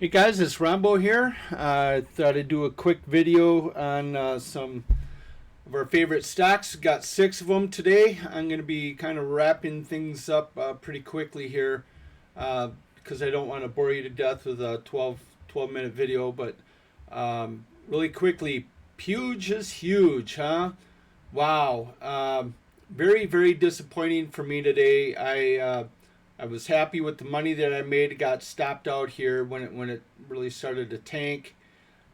Hey guys, it's Rambo here. I thought I'd do a quick video on some of our favorite stocks. Got 6 of them today. I'm going to be kind of wrapping things up pretty quickly here because I don't want to bore you to death with a 12 minute video. But really quickly, PUGE is huge, huh? Wow. Very, very disappointing for me today. I was happy with the money that I made. It got stopped out here when it really started to tank.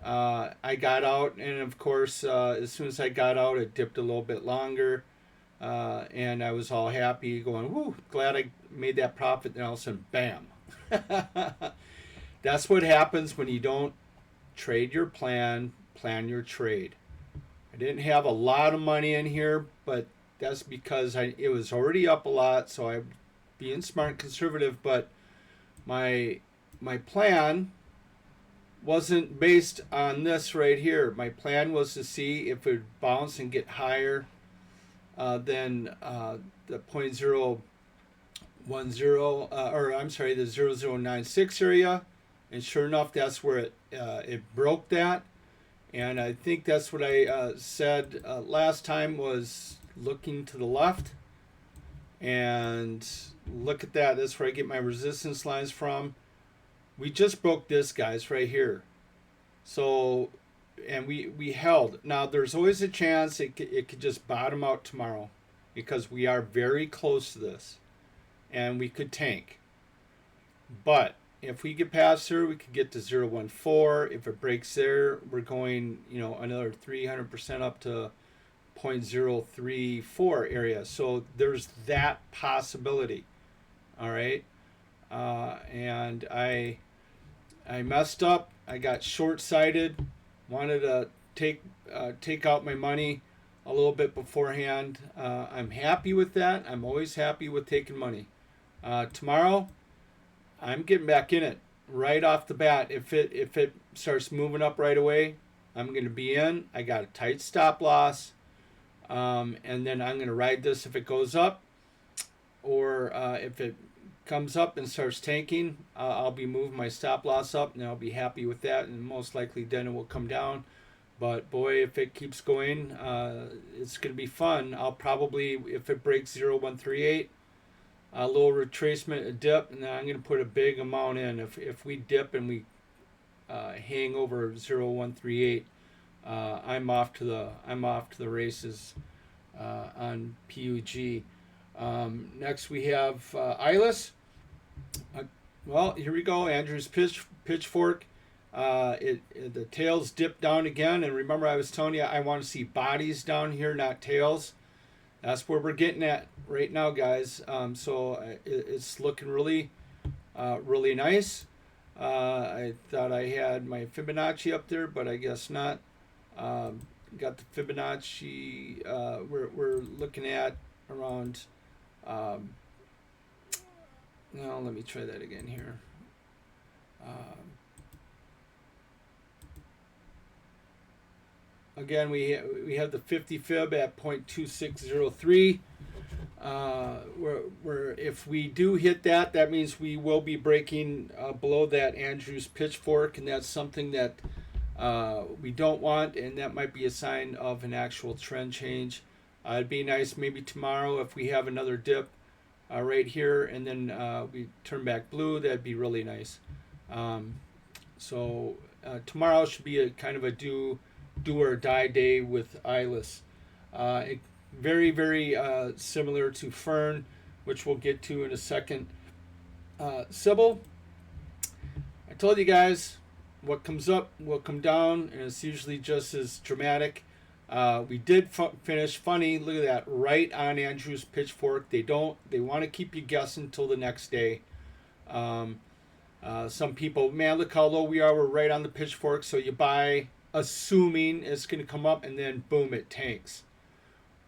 I got out, and of course, as soon as I got out, it dipped a little bit longer, and I was all happy, going, "Whoo! Glad I made that profit." And all of a sudden, bam! That's what happens when you don't trade your plan, plan your trade. I didn't have a lot of money in here, but that's because it was already up a lot, so I being smart and conservative, but my plan wasn't based on this right here. My plan was to see if it would bounce and get higher than the 0.010 or I'm sorry, the 0096 area, and sure enough, that's where it broke that. And I think that's what I said last time, was looking to the left. And look at that. That's where I get my resistance lines from. We just broke this, guys, right here. So, and we held. Now, there's always a chance it could just bottom out tomorrow, because we are very close to this, and we could tank. But if we get past here, we could get to 0.14. If it breaks there, we're going, another 300% up to 0.034 area. So there's that possibility. All right. And I messed up. I got short-sighted. Wanted to take out my money a little bit beforehand. I'm happy with that. I'm always happy with taking money. Tomorrow, I'm getting back in it right off the bat. If it starts moving up right away, I'm going to be in. I got a tight stop loss. And then I'm going to ride this if it goes up, or if it comes up and starts tanking, I'll be moving my stop loss up, and I'll be happy with that, and most likely then it will come down. But boy, if it keeps going, it's going to be fun. I'll probably, if it breaks 0.138, a little retracement, a dip, and then I'm going to put a big amount in. If we dip and we hang over 0.138, I'm off to the races on PUG. Next we have ILIS. Well, here we go. Andrew's pitchfork. The tails dip down again, and remember I was telling you I want to see bodies down here, not tails. That's where we're getting at right now, guys. So it's looking really, really nice. I thought I had my Fibonacci up there, but I guess not. Got the Fibonacci. We're looking at around. Now let me try that again here. Again, we have the 50 fib at 0.2603. Where if we do hit that, that means we will be breaking below that Andrews pitchfork, and that's something that we don't want, and that might be a sign of an actual trend change. It'd be nice maybe tomorrow if we have another dip right here, and then we turn back blue. That'd be really nice. So tomorrow should be a kind of a do or die day with ILIS. Very, very similar to Fern, which we'll get to in a second. SYBIL, I told you guys, what comes up will come down, and it's usually just as dramatic. We did finish funny. Look at that, right on Andrew's pitchfork. They want to keep you guessing until the next day. Some people, man, look how low we are. We're right on the pitchfork. So you buy, assuming it's going to come up, and then boom, it tanks.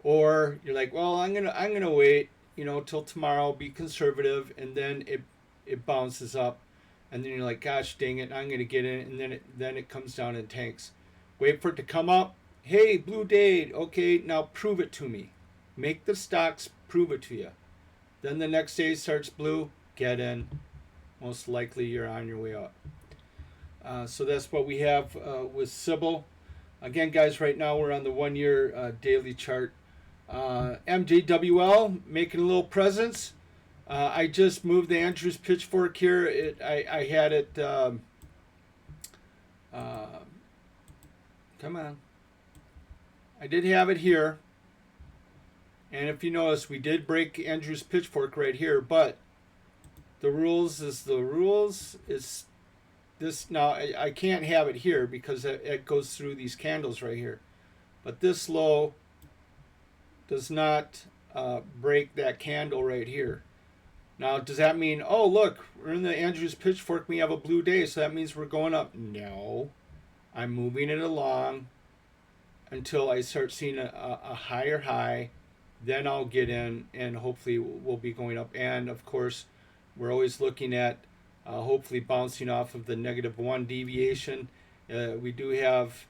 Or you're like, well, I'm gonna wait, till tomorrow, be conservative, and then it bounces up. And then you're like, gosh dang it, I'm going to get in, and then it comes down and tanks. Wait for it to come up. Hey, blue day. Okay, now prove it to me. Make the stocks prove it to you. Then the next day starts blue, get in. Most likely you're on your way up. So that's what we have with SYBIL. Again, guys, right now we're on the 1 year daily chart. MJWL making a little presence. I just moved the Andrews pitchfork here. I had it. Come on. I did have it here. And if you notice, we did break Andrews pitchfork right here. But the rules is this. Now, I can't have it here because it goes through these candles right here. But this low does not break that candle right here. Now, does that mean, oh, look, we're in the Andrews pitchfork, we have a blue day, so that means we're going up? No. I'm moving it along until I start seeing a higher high. Then I'll get in, and hopefully we'll be going up. And, of course, we're always looking at hopefully bouncing off of the -1 deviation. We do have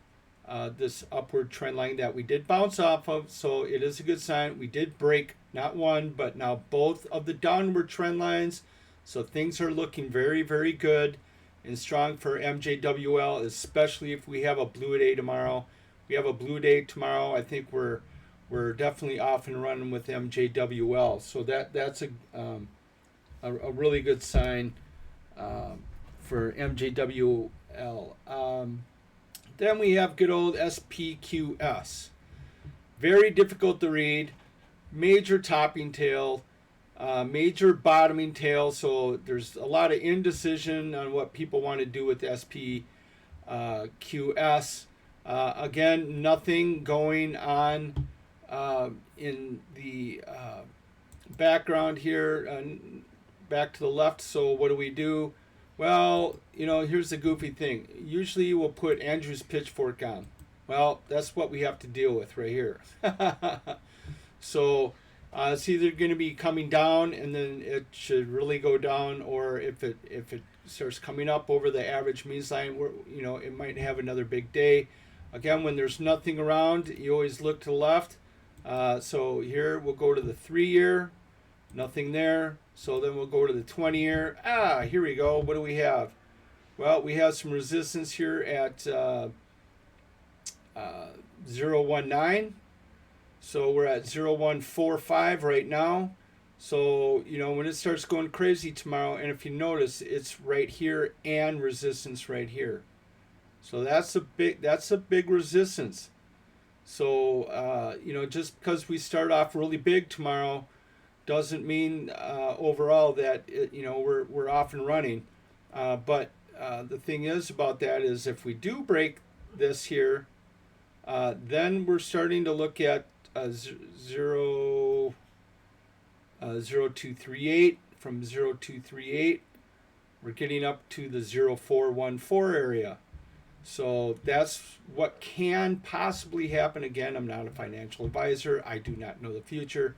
this upward trend line that we did bounce off of, so it is a good sign. We did break not one, but now both of the downward trend lines, so things are looking very, very good and strong for MJWL, especially if we have a blue day tomorrow. We have a blue day tomorrow. I think we're definitely off and running with MJWL, so that's a really good sign for MJWL. Then we have good old SPQS. Very difficult to read. Major topping tail, major bottoming tail. So there's a lot of indecision on what people want to do with SPQS. Again, nothing going on in the background here. Back to the left. So what do? Well, here's the goofy thing. Usually we'll put Andrew's pitchfork on. Well, that's what we have to deal with right here. So it's either going to be coming down and then it should really go down, or if it starts coming up over the average means line, it might have another big day. Again, when there's nothing around, you always look to the left. So here we'll go to the 3-year. Nothing there. So then we'll go to the 20-year. Here we go. What do we have? Well, we have some resistance here at 0.19. So we're at 0.145 right now. So, when it starts going crazy tomorrow, and if you notice, it's right here and resistance right here. So that's a big resistance. So, just because we start off really big tomorrow doesn't mean overall that we're off and running. But the thing is about that is if we do break this here, then we're starting to look at 0.238. From 0.238, we're getting up to the 0.414 area. So that's what can possibly happen. Again, I'm not a financial advisor. I do not know the future.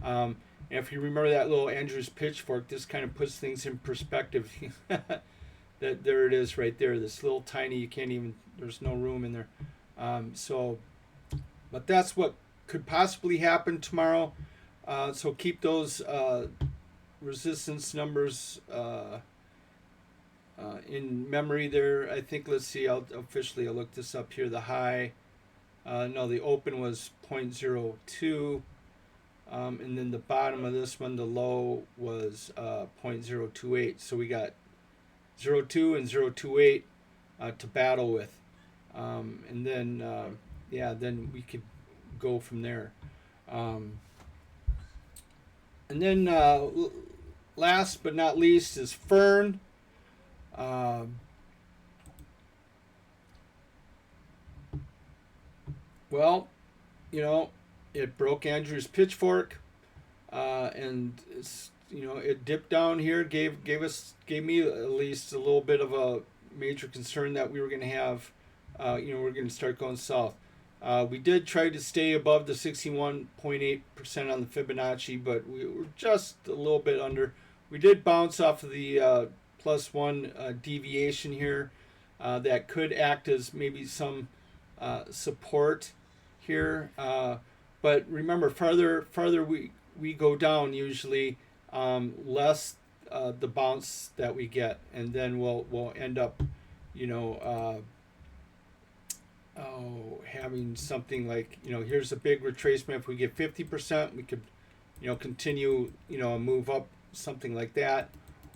And if you remember that little Andrews pitchfork, this kind of puts things in perspective. That there it is right there. This little tiny, you can't even, there's no room in there. But that's what could possibly happen tomorrow. So keep those resistance numbers in memory there. I think, let's see, I'll look this up here. The high, no, the open was 0.02. And then the bottom of this one, the low was 0.028. So we got 0.2 and 0.28 to battle with. And then, then we could go from there. And then last but not least is Fern. Well, it broke Andrew's pitchfork, and it dipped down here. Gave me at least a little bit of a major concern that we were going to have. We're going to start going south. We did try to stay above the 61.8% on the Fibonacci, but we were just a little bit under. We did bounce off of the +1 deviation here. That could act as maybe some support here. But remember, farther we go down, usually less the bounce that we get, and then we'll end up you know, having something like, here's a big retracement. If we get 50%, we could, continue, move up, something like that.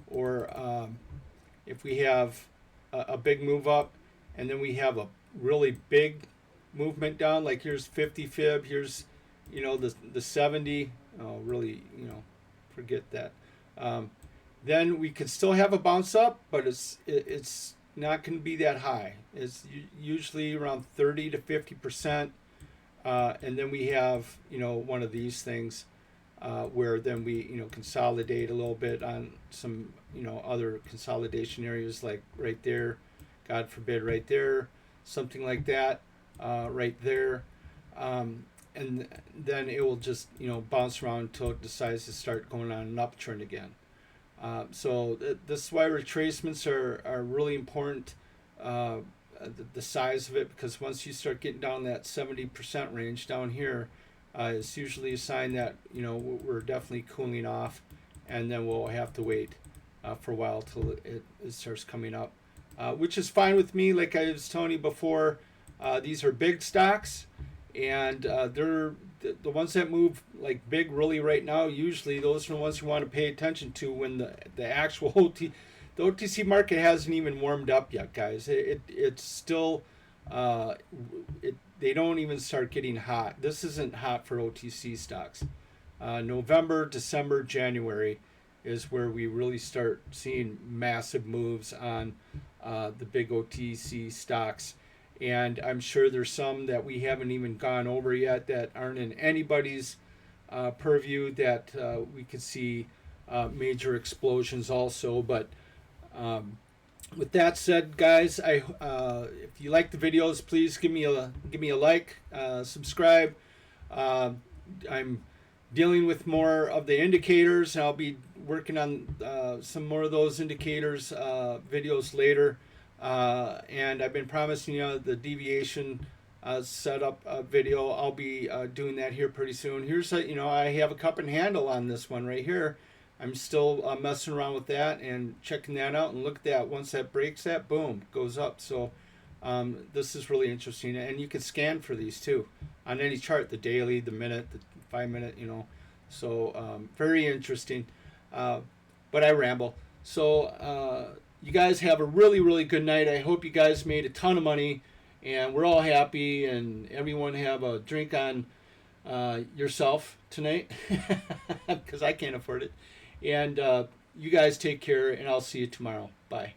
Or if we have a big move up and then we have a really big movement down, like here's 50 fib, here's, the 70, really, forget that. Then we could still have a bounce up, but it's not going to be that high. It's usually around 30 to 50%. And then we have, one of these things where then we, consolidate a little bit on some, other consolidation areas, like right there, God forbid, right there, something like that, right there. And then it will just, bounce around until it decides to start going on an uptrend again. So this is why retracements are really important, the size of it, because once you start getting down that 70% range down here, it's usually a sign that, we're definitely cooling off, and then we'll have to wait for a while till it starts coming up, which is fine with me. Like I was telling you before, these are big stocks, and they're the ones that move like big really right now. Usually those are the ones you want to pay attention to when the actual the OTC market hasn't even warmed up yet, guys. It's still they don't even start getting hot. This isn't hot for OTC stocks. November, December, January is where we really start seeing massive moves on the big OTC stocks. And I'm sure there's some that we haven't even gone over yet that aren't in anybody's purview that we could see major explosions also. But with that said, guys, if you like the videos, please give me a like, subscribe. I'm dealing with more of the indicators, and I'll be working on some more of those indicators videos later. And I've been promising you the deviation setup video. I'll be doing that here pretty soon. Here's I have a cup and handle on this one right here. I'm still messing around with that and checking that out, and look at that. Once that breaks that, boom, goes up. So this is really interesting, and you can scan for these too on any chart: the daily, the minute, the 5 minute. So very interesting. But I ramble. So you guys have a really, really good night. I hope you guys made a ton of money, and we're all happy, and everyone have a drink on yourself tonight, because I can't afford it. And you guys take care, and I'll see you tomorrow. Bye.